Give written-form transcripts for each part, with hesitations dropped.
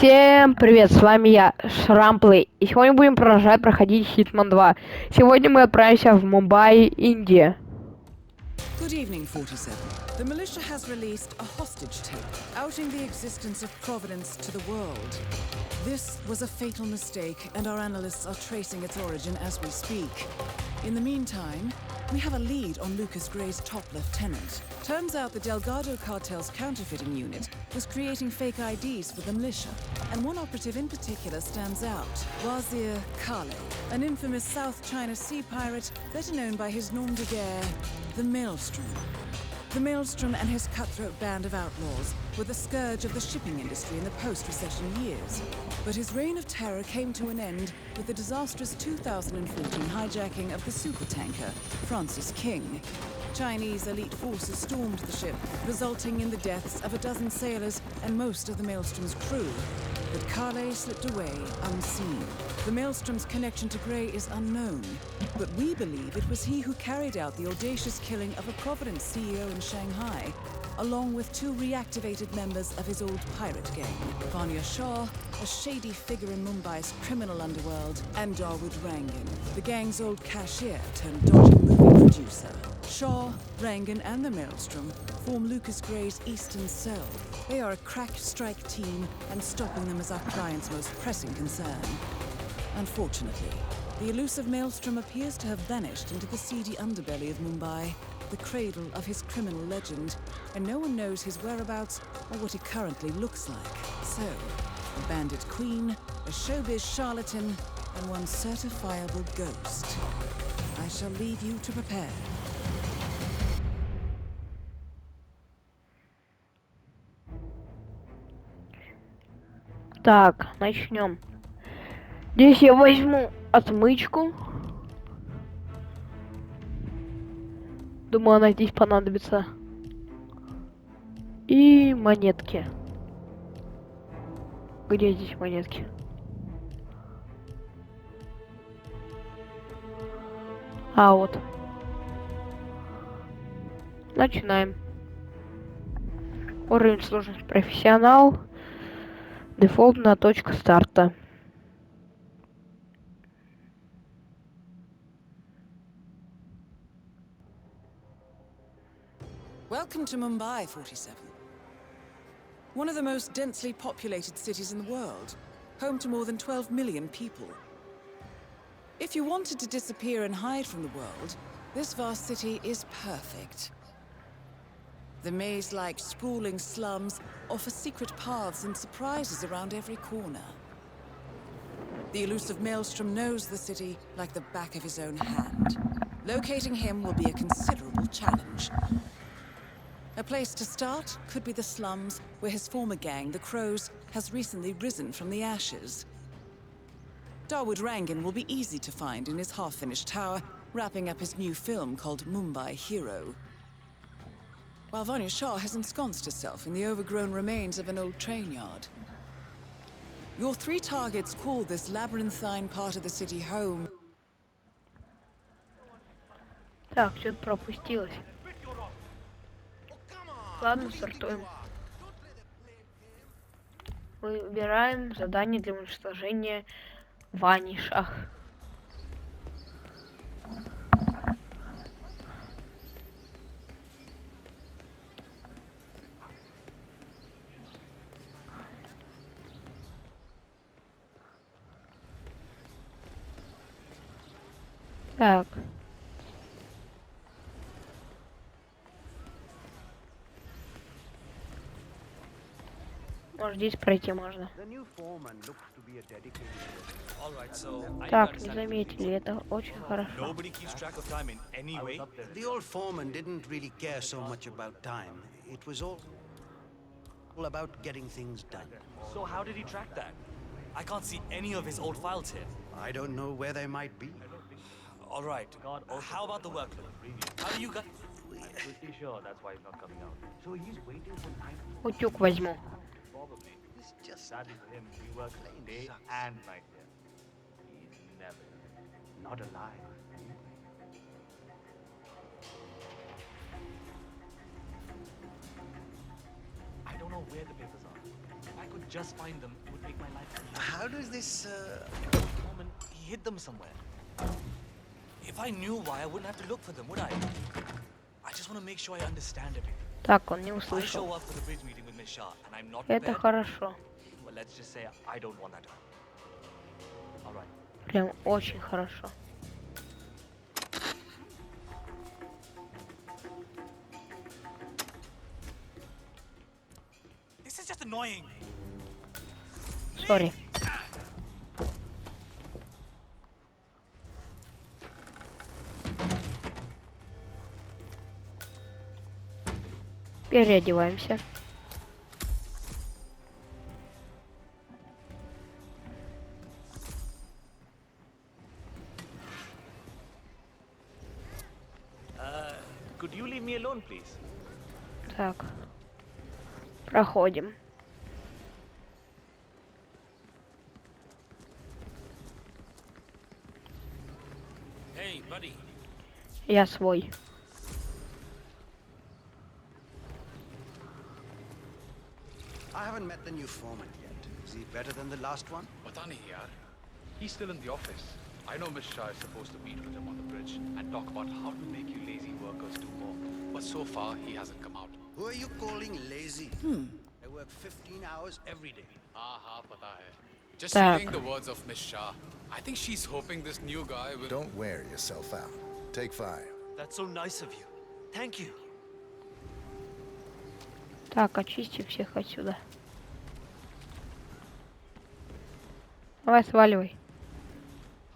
Всем привет, с вами я, Shram, и сегодня будем продолжать проходить Hitman 2. Сегодня мы отправимся в Мумбай, Индия. Good evening, 47. The militia has released a hostage tape, outing the existence of Providence to the world. This was a fatal mistake, and our analysts are tracing its origin as we speak. In the meantime, we have a lead on Lucas Gray's top lieutenant. Turns out the Delgado cartel's counterfeiting unit was creating fake IDs for the militia, and one operative in particular stands out, Wazir Kale, an infamous South China Sea pirate better known by his nom de guerre, the Maelstrom. The Maelstrom and his cutthroat band of outlaws were the scourge of the shipping industry in the post-recession years. But his reign of terror came to an end with the disastrous 2014 hijacking of the supertanker, Francis King. Chinese elite forces stormed the ship, resulting in the deaths of a dozen sailors and most of the Maelstrom's crew. But Kale slipped away unseen. The Maelstrom's connection to Gray is unknown, but we believe it was he who carried out the audacious killing of a Providence CEO in Shanghai, along with two reactivated members of his old pirate gang, Vanya Shah, a shady figure in Mumbai's criminal underworld, and Dawood Rangan, the gang's old cashier turned dodgy movie producer. Shah, Rangan, and the Maelstrom form Lucas Gray's Eastern Cell. They are a crack strike team, and stopping them is our client's most pressing concern. Unfortunately, the elusive Maelstrom appears to have vanished into the seedy underbelly of Mumbai, the cradle of his criminal legend, and no one knows his whereabouts or what he currently looks like. So, a bandit queen, a showbiz charlatan, and one certifiable ghost. I shall leave you to prepare. Так, начнем. Здесь я возьму отмычку. Думаю, она здесь понадобится. И монетки. Где здесь монетки? А, вот. Начинаем. Уровень сложности профессионал. Дефолтная точка старта. Welcome to Mumbai, 47. One of the most densely populated cities in the world, home to more than 12 million people. If you wanted to disappear and hide from the world, this vast city is perfect. The maze-like sprawling slums offer secret paths and surprises around every corner. The elusive Maelstrom knows the city like the back of his own hand. Locating him will be a considerable challenge. A place to start could be the slums, where his former gang, the Crows, has recently risen from the ashes. Dawood Rangan will be easy to find in his half-finished tower, wrapping up his new film called Mumbai Hero. While Vanya Shah has ensconced herself in the overgrown remains of an old train yard. Your three targets call this labyrinthine part of the city home. Так, что-то пропустилось. Ладно, стартуем. Выбираем задание для уничтожения Ваньи Шах. Так. Может, здесь пройти можно. Так, не заметили, это очень хорошо. The old foreman didn't really care so much about time. It was all about getting things done. So how did he track that? I can't see any of his old files here. I don't know where they might be. All right. How about the workload? How do you guys? I'm pretty sure that's why he's not coming out. So he's waiting for night. Утюг возьму. Probably. Sadly for him, we work day and night here. He's never not alive. I don't know where the papers are. could just find them, it would make my life easier. How does this, Foreman, he hid them somewhere. If I knew why, I wouldn't have to look for them, would I? I just want to make sure I understand everything. Так, он не If I услышал. show up for the bridge meeting with Miss Shah and I'm not Это prepared, хорошо. well, let's just say I don't want that to happen. All right. Прям очень хорошо. This is just annoying. Сори. Переодеваемся. Could you leave me alone, please? Так. Проходим. Hey, buddy. Я свой. I haven't met the new foreman yet. Is he better than the last one? पता नहीं यार. He's still in the office. I know Miss Shah is supposed to meet with him on the bridge and talk about how to make you lazy workers do more. But so far, he hasn't come out. Who are you calling lazy? I work 15 hours every day. हाँ, पता है. Just Tak. reading the words of Miss Shah, I think she's hoping this new guy will... Don't wear yourself out. Take 5. That's so nice of you. Thank you. Так, очисти всех отсюда. Давай, сваливай.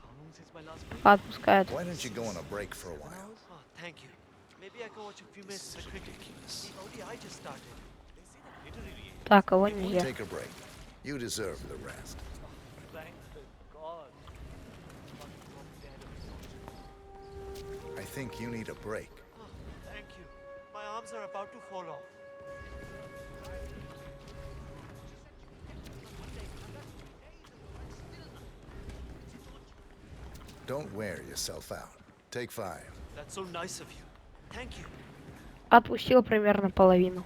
How long since my last break? Отпускают. Why don't you go on a break for a while? Oh, thank you. Maybe I can watch a few minutes of the cricket. The ODI just started. They say that literally. Так, его нельзя. Take a break. You deserve the rest. Thank God. I think you need a break. Oh, thank you. My arms are about to fall off. Don't wear yourself out. Take 5. That's so nice of you. Thank you. Отпустил примерно половину.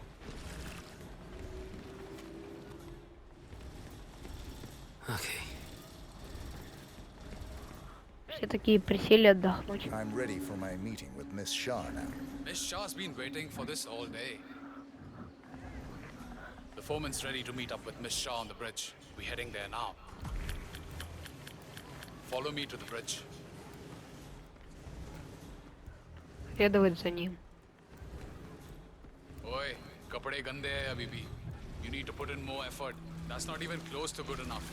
Okay. Все такие присели отдохнуть. I'm ready for my meeting with Miss Shah now. Miss Shah's been waiting for this all day. The foreman's ready to meet up with Miss Shah on the bridge. We're heading there now. Follow me to the bridge. Следовать за ним. Oi, kapade gande hai abhi bhi. You need to put in more effort. That's not even close to good enough.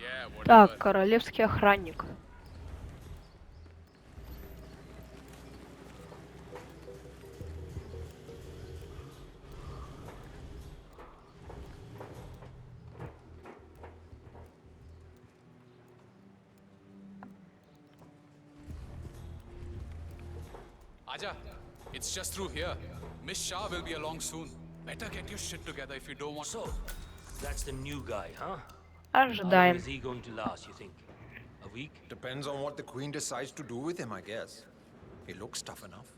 Yeah, Так, whatever. королевский охранник. Aja, it's just through here. Miss Shah will be along soon. Better get your shit together if you don't want. So, that's the new guy, huh? How long Ожидаем. is he going to last, you think? A week? Depends on what the Queen decides to do with him, I guess. He looks tough enough.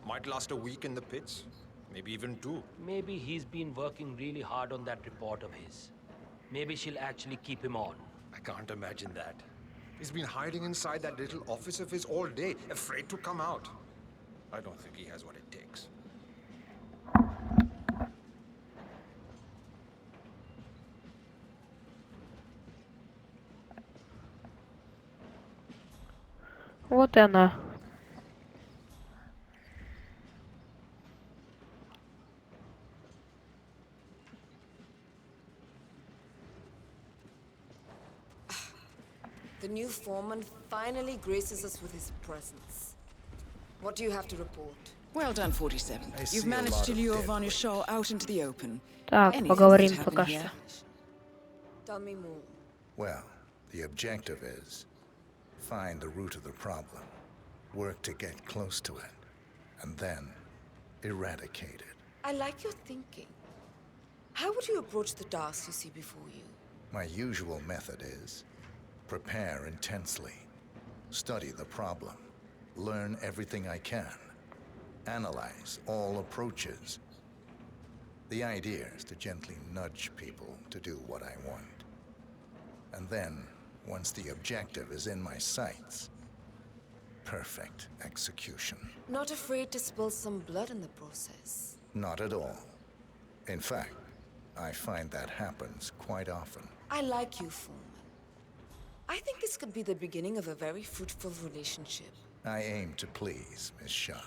Might last a week in the pits, maybe even 2. Maybe he's been working really hard on that report of his. Maybe she'll actually keep him on. I can't imagine that. He's been hiding inside that little office of his all day, afraid to come out. I don't think he has what it takes. Вот и она. The new foreman finally graces us with his presence. What do you have to report? Well done, 47. I see You've a managed lot to of lure dead Vanya weight. Shah out into the open. Так, Anything поговорим could happen пока here. что. Tell me more. Well, the objective is find the root of the problem, work to get close to it, and then eradicate it. I like your thinking. How would you approach the task you see before you? My usual method is prepare intensely, study the problem, learn everything I can, Analyze all approaches. The idea is to gently nudge people to do what I want. And then, once the objective is in my sights, perfect execution. Not afraid to spill some blood in the process? Not at all. In fact, I find that happens quite often. I like you, Foreman. I think this could be the beginning of a very fruitful relationship. I aim to please, Miss Shah.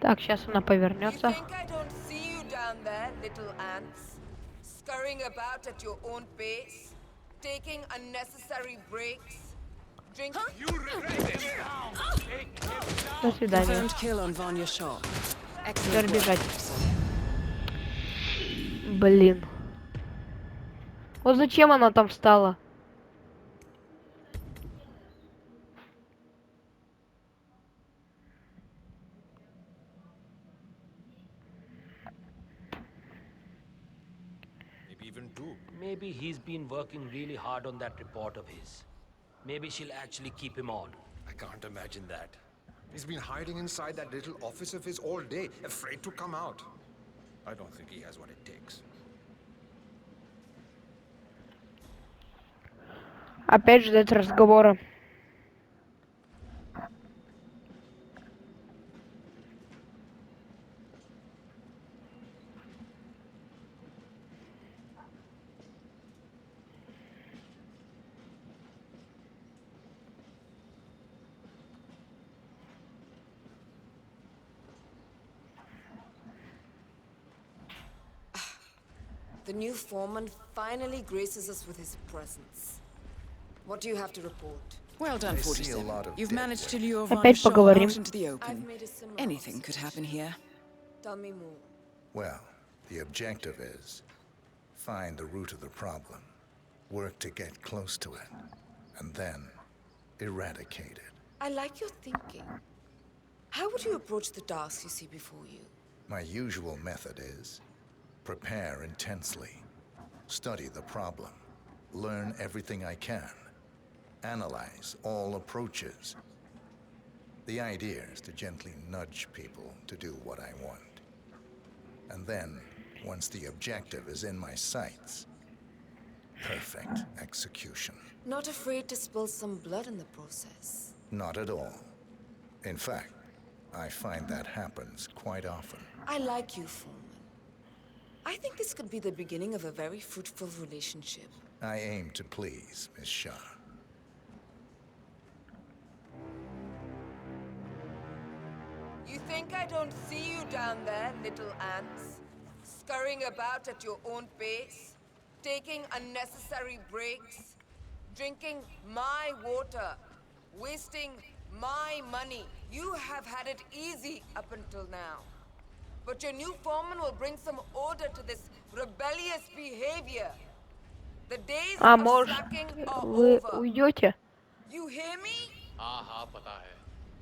Так, сейчас она You повернется. think I don't see you down there, little ants? Scurrying about at your own pace? Taking unnecessary breaks? Drinking... До свидания. Confirmed kill on Vanya Shah. Теперь Excellent бежать. work. Блин. Вот зачем она там встала? Maybe even two. Maybe he's been working really hard on that report of his. Maybe she'll actually keep him on. I can't imagine that. He's been hiding inside that little office of his all day, afraid to come out. I don't think he has what it takes. Опять ждать разговора. The new foreman finally graces us with his presence. What do you have to report? Well done, I see a 47. lot of You've dead managed to weight. lure Опять Vanya Shah поговорим. out into the I've open. made a similar Anything could happen here. Tell me more. Well, the objective is find the root of the problem, work to get close to it, and then eradicate it. I like your thinking. How would you approach the tasks you see before you? My usual method is prepare intensely, study the problem, learn everything I can, analyze all approaches. The idea is to gently nudge people to do what I want. And then, once the objective is in my sights, perfect execution. Not afraid to spill some blood in the process? Not at all. In fact, I find that happens quite often. I like you, Foreman. I think this could be the beginning of a very fruitful relationship. I aim to please, Miss Shah. You think I don't see you down there, little ants? Scurrying about at your own pace? Taking unnecessary breaks? Drinking my water? Wasting my money? You have had it easy up until now. But your new foreman will bring some order to this rebellious behavior. The days А of может, slacking are вы over. уйдете? You hear me? हाँ पता है.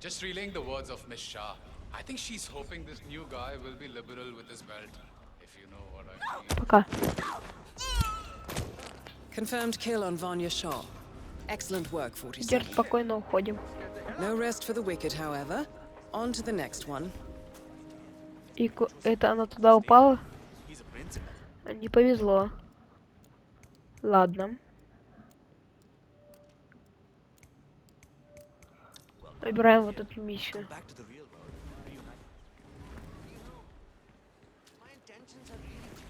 Just relaying the words of Miss Shah. I think she's hoping this new guy will be liberal with his belt, if you know what I mean. Пока. Confirmed kill on Vanya Shah. Excellent work, Теперь 47. спокойно уходим. No rest for the wicked, however. On to the next one. И это она туда упала? Не повезло. Ладно. Выбираем вот эту миссию. Back to the real world. Reunite. My intentions are really good.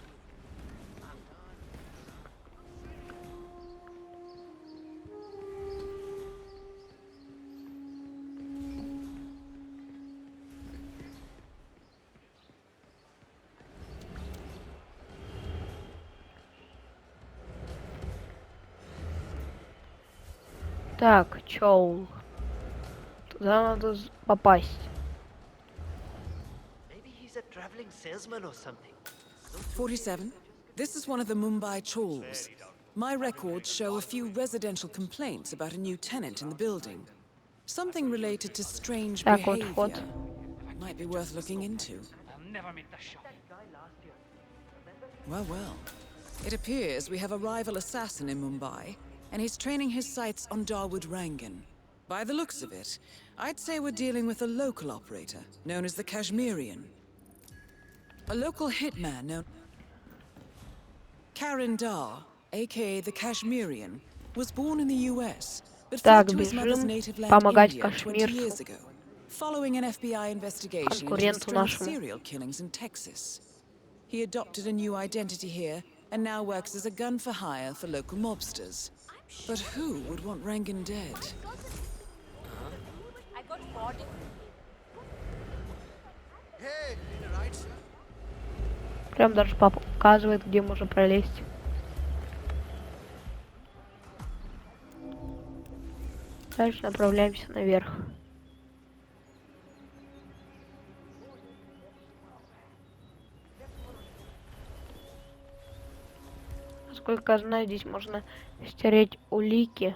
Так, чё? Туда надо попасть. Maybe he's a traveling salesman or something. 47. This is one of the Mumbai chawls. My records show a few residential complaints about a new tenant in the building. Something related to strange Так, вот behavior. вход. Might be worth looking into. Well, well. It appears we have a rival assassin in Mumbai, and he's training his sights on Dawood Rangan. By the looks of it, I'd say we're dealing with a local operator, known as the Kashmirian. A local hitman known... Karen Dar, aka the Kashmirian, was born in the US, but fled to his mother's native land, India, 20 years ago, following an FBI investigation into a string of serial killings in Texas. He adopted a new identity here and now works as a gun for hire for local mobsters. But who would want Rangan dead? Прям даже показывает, где можно пролезть. Дальше направляемся наверх. Насколько я знаю, здесь можно стереть улики.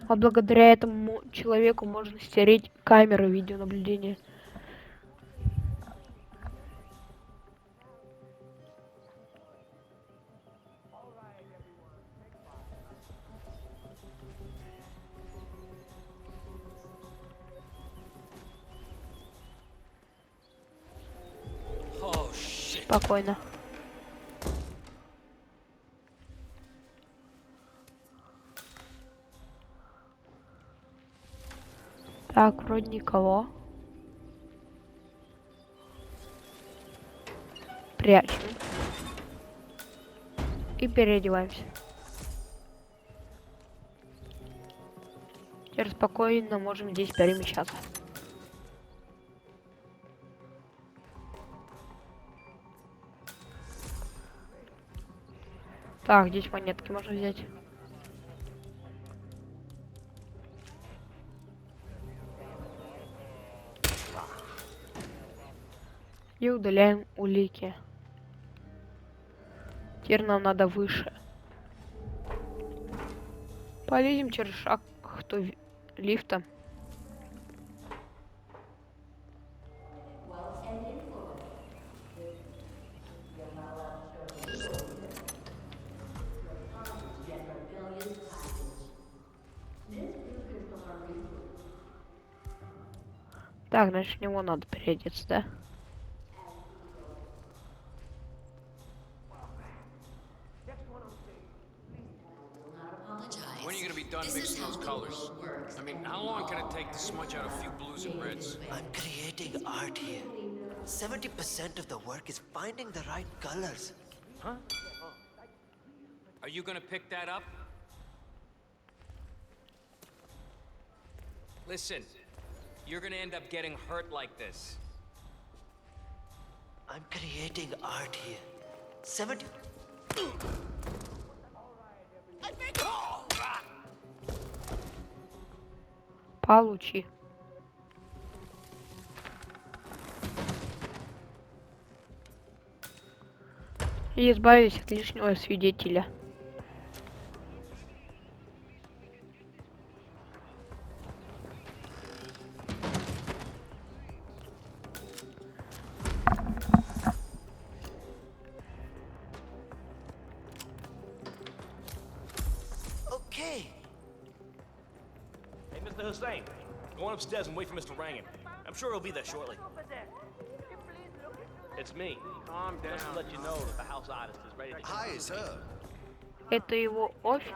А благодаря этому человеку можно стереть камеры видеонаблюдения. Спокойно. Так, вроде никого. Прячем. И переодеваемся. Теперь спокойно можем здесь перемещаться. Так, здесь монетки можно взять. И удаляем улики. Теперь нам надо выше. Полезем через шахту лифта. Так, значит, в него надо переодеться, да? When are you gonna be done mixing those colors? I mean, how long can it take to smudge out a few blues and reds? I'm creating art here. 70% of the work is finding the right colors. Huh? Are you gonna pick that up? Listen, you're gonna end up getting hurt like this. I'm creating art here. 70... Получи. И избавились от лишнего свидетеля. Mr. Hussein, go on upstairs and wait for Mr. Rangan. I'm sure he'll be there shortly. It's me. Calm down. Just to let you know that the house artist is ready to go. Hi, sir. Это его офис.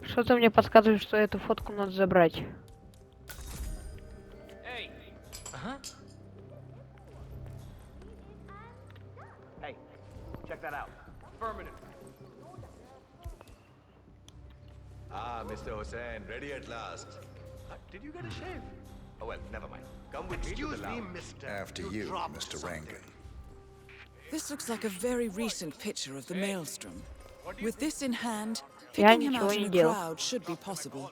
Что-то мне подсказывает, что эту фотку надо забрать. Hey. Hey, check that out. Affirmative. Ah, Mr. Hussain, ready at last. Did you get a shave? Oh, well, never mind. Come with me to the lounge. After you, Mr. Rangan. This looks like a very recent picture of the Maelstrom. With this in hand, Я picking him ничего out не in a делал. crowd should be possible.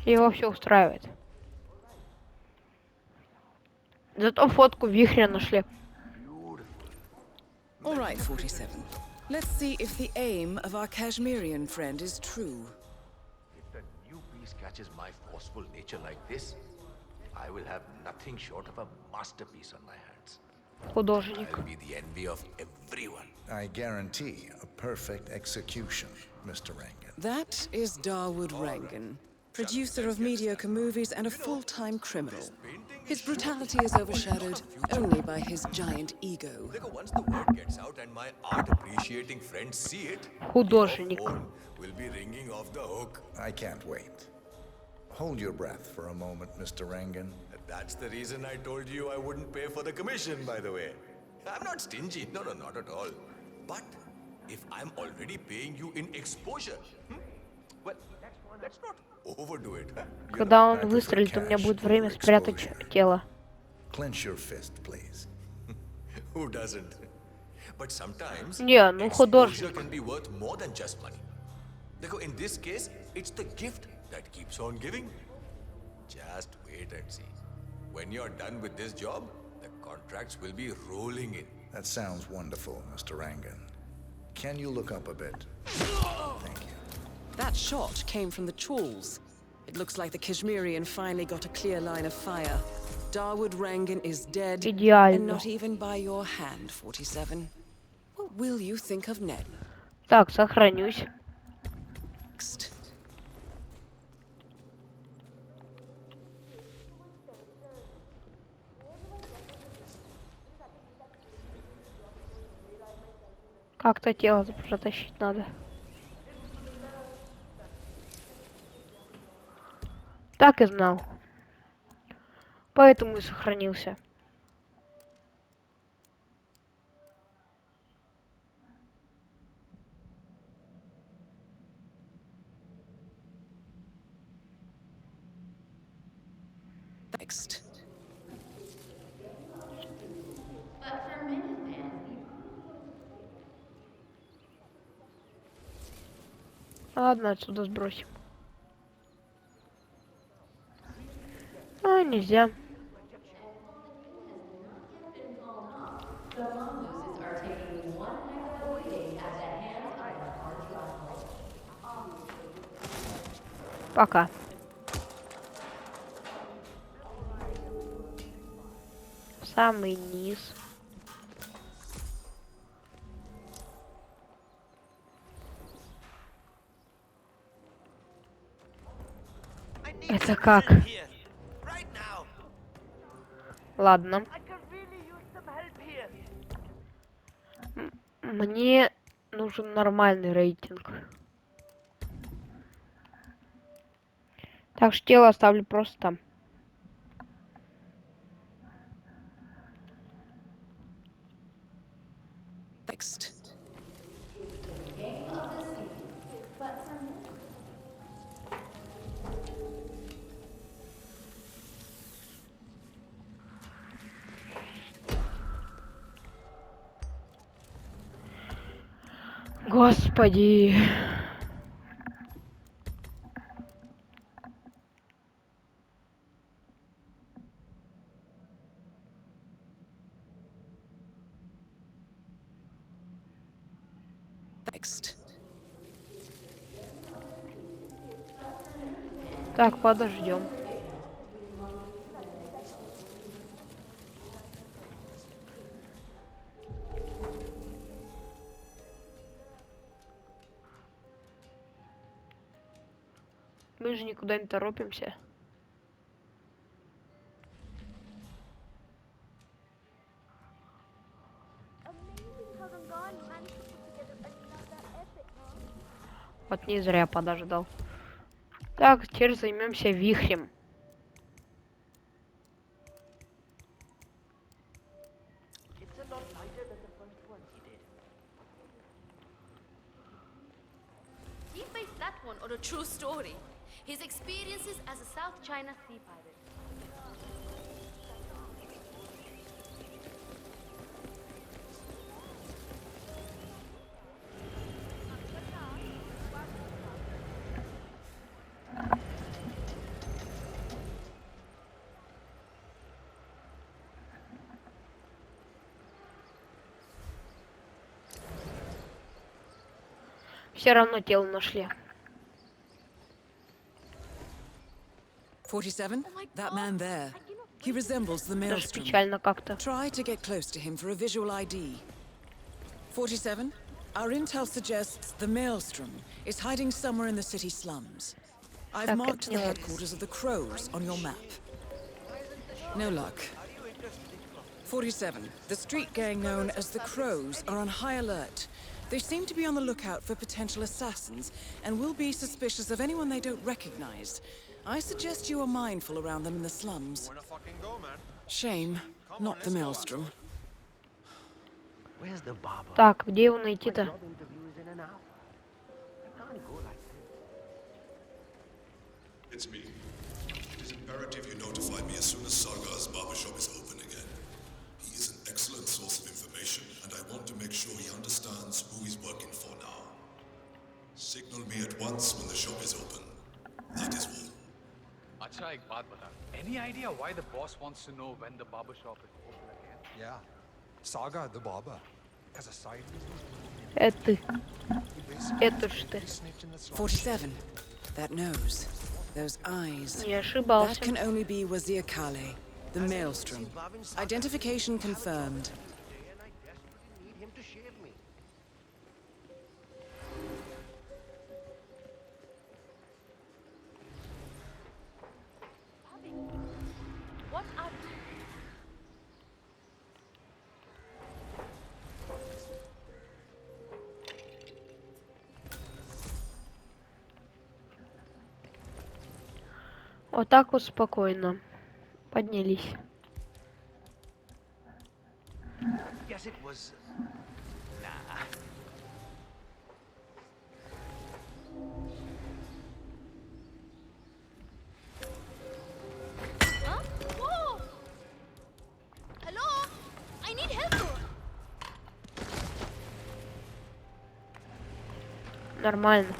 Его все устраивает. Зато фотку Вихря нашли. All right, 47. Let's see if the aim of our Kashmirian friend is true. If the new piece catches my forceful nature like this, I will have nothing short of a masterpiece on my hands. Художник. I'll be the envy of everyone. I guarantee a perfect execution, Mr. Rangan. That is Dawood Rangan, producer of mediocre movies and a full-time criminal. His brutality is overshadowed only by his giant ego. Once the word gets out and my art-appreciating friends see it, Художник. your phone will be ringing off the hook. I can't wait. Hold your breath for a moment, Mr. Rangan. That's the reason I told you I wouldn't pay for the commission, by the way. I'm not stingy, no, not at all. But if I'm already paying you in exposure, well, let's not overdo it. Когда он выстрелит, у меня будет время спрятать тело. Clench your fist, please. Who doesn't? But sometimes Не, ну exposure художник. can be worth more than just money. In this case, it's the gift that keeps on giving. Just wait and see. When you're done with this job, the contracts will be rolling in. That sounds wonderful, Mr. Rangan. Can you look up a bit? Thank you. That shot came from the trawls. It looks like the Kashmirian finally got a clear line of fire. Dawood Rangan is dead, Идеально. and not even by your hand, 47. What will you think of Ned? Так, сохранюсь. Next. Как-то тело протащить надо. Так и знал. Поэтому и сохранился. Next. Ладно, отсюда сбросим. А, нельзя. Пока. Самый низ. Это как? Ладно. Мне нужен нормальный рейтинг. Так что тело оставлю просто там. Next. Господи. Next. Так, подождем. Мы же никуда не торопимся. Вот не зря подождал. Так, теперь займемся Вихрем. He based that one on a true story. His experiences as a South China sea pirate. Все равно тело нашли. 47? That man there. He resembles the Даже maelstrom. печально как-то. Try to get close to him for a visual ID. 47? Our intel suggests the maelstrom is hiding somewhere in the city slums. I've marked the headquarters of the Crows on your map. No luck. 47. The street gang known as the Crows are on high alert. They seem to be on the lookout for potential assassins and will be suspicious of anyone they don't recognize. I suggest you are mindful around them in the slums. Shame, not the maelstrom. Where's the barber? Так, где его найти-то? It's me. It is imperative you notify me as soon as Sargar's barbershop is open again. He is an excellent source of information, and I want to make sure he understands who he's working for now. Signal me at once when the shop is open. That is all. Acha, ek baat bata. Any idea why the boss wants to know when the barber shop is open again? Yeah. Saga, the barber, has a side business. Это ты. Это ж ты. 47. That nose. Those eyes. Не ошибался. That can only be Wazir Kale, the maelstrom. Identification confirmed. What are Вот так вот спокойно поднялись. Yes, it was. Nah. Huh? Whoa! Hello? I need help. Нормально.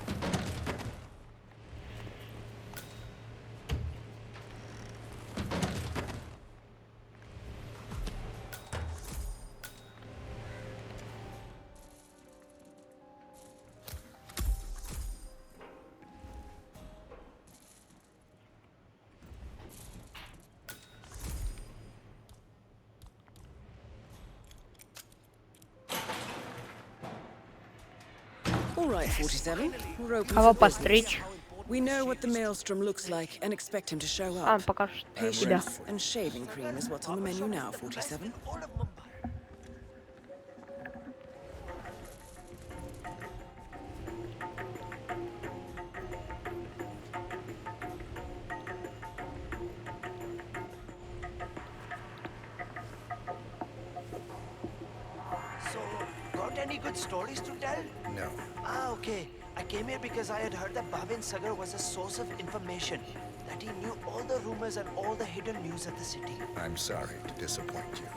All right, 47. We're open Кого for business. постричь? We know what the maelstrom looks like and expect him to show А, up. пока что тебя. Patience and shaving cream is what's on the menu now, 47. So, got any good stories to tell? No. Ah, okay. I came here because I had heard that Bhavin Sagar was a source of information. That he knew all the rumors and all the hidden news of the city. I'm sorry to disappoint you.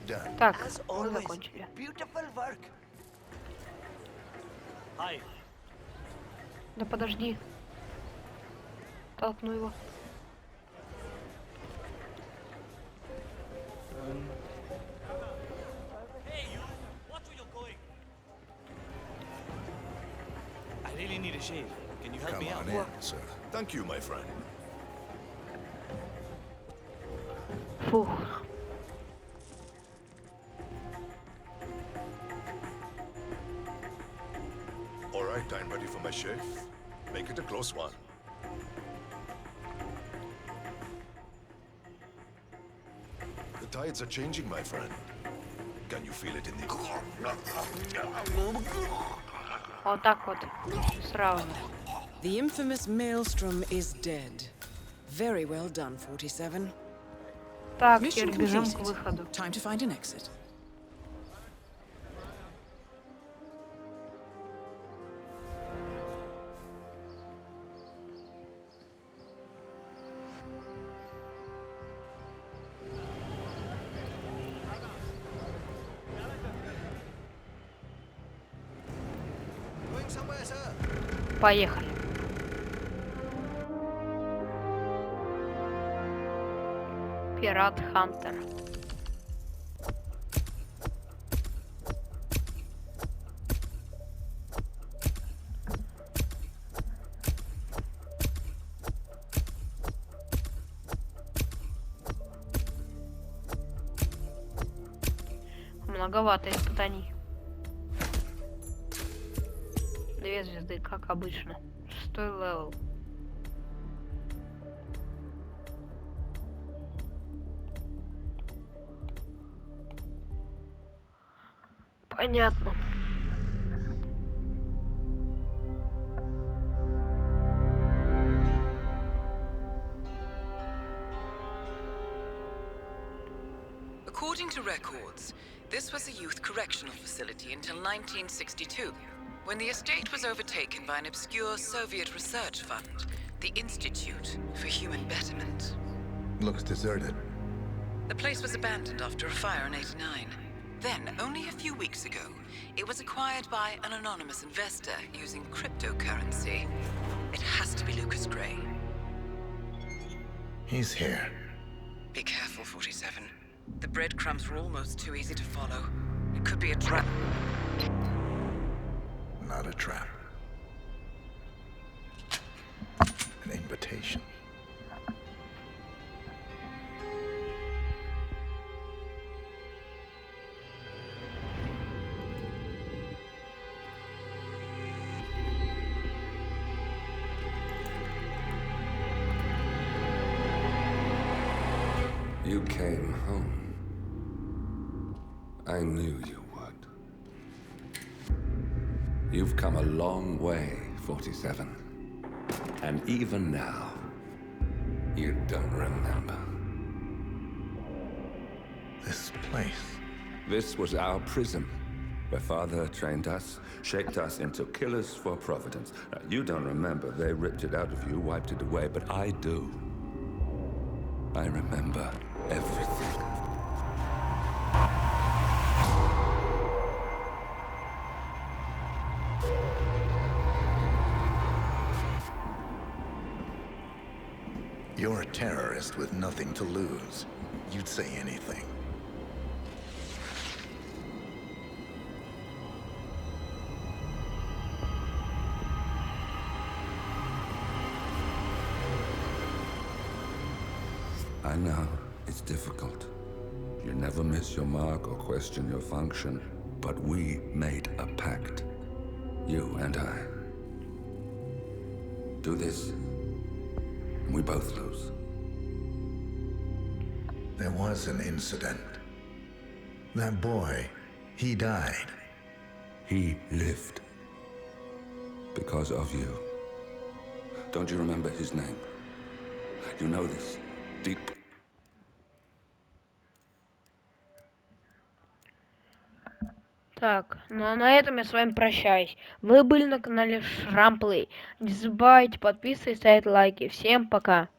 Done. Так, As мы always, закончили. beautiful work. Hi. Да подожди. Толкну его. Hey, you! Watch where you're going. I really need a shave. Can you help Come me out? on in, sir. Thank you, my friend. Фух. All right, I'm ready for my shave. Make it a close one. The tides are changing, my friend. Can you feel it in the... Вот так вот. Сразу. The infamous maelstrom is dead. Very well done, 47. Так, Mission теперь бежим к completed. выходу. Time to find an exit. Поехали. Пират Хантер. Многовато испытаний. 2 звезды, как обычно. 6-й левел. Понятно. According to records, this was a youth correctional facility until 1962, when the estate was overtaken by an obscure Soviet research fund, the Institute for Human Betterment. Looks deserted. The place was abandoned after a fire in '89. Then, only a few weeks ago, it was acquired by an anonymous investor using cryptocurrency. It has to be Lucas Gray. He's here. Be careful, 47. The breadcrumbs were almost too easy to follow. It could be a trap. Not a trap. An invitation. You came home. I knew you would. You've come a long way, 47. And even now, you don't remember. This place. This was our prison, where Father trained us, shaped us into killers for Providence. Now, you don't remember. They ripped it out of you, wiped it away, but I do. I remember everything. You're a terrorist with nothing to lose. You'd say anything. I know, it's difficult. You never miss your mark or question your function. But we made a pact. You and I. Do this, and we both lose. There was an incident. That boy, he died. He lived. Because of you. Don't you remember his name? You know this deep. Так, ну а на этом я с вами прощаюсь. Вы были на канале Shram. Не забывайте подписываться и ставить лайки. Всем пока.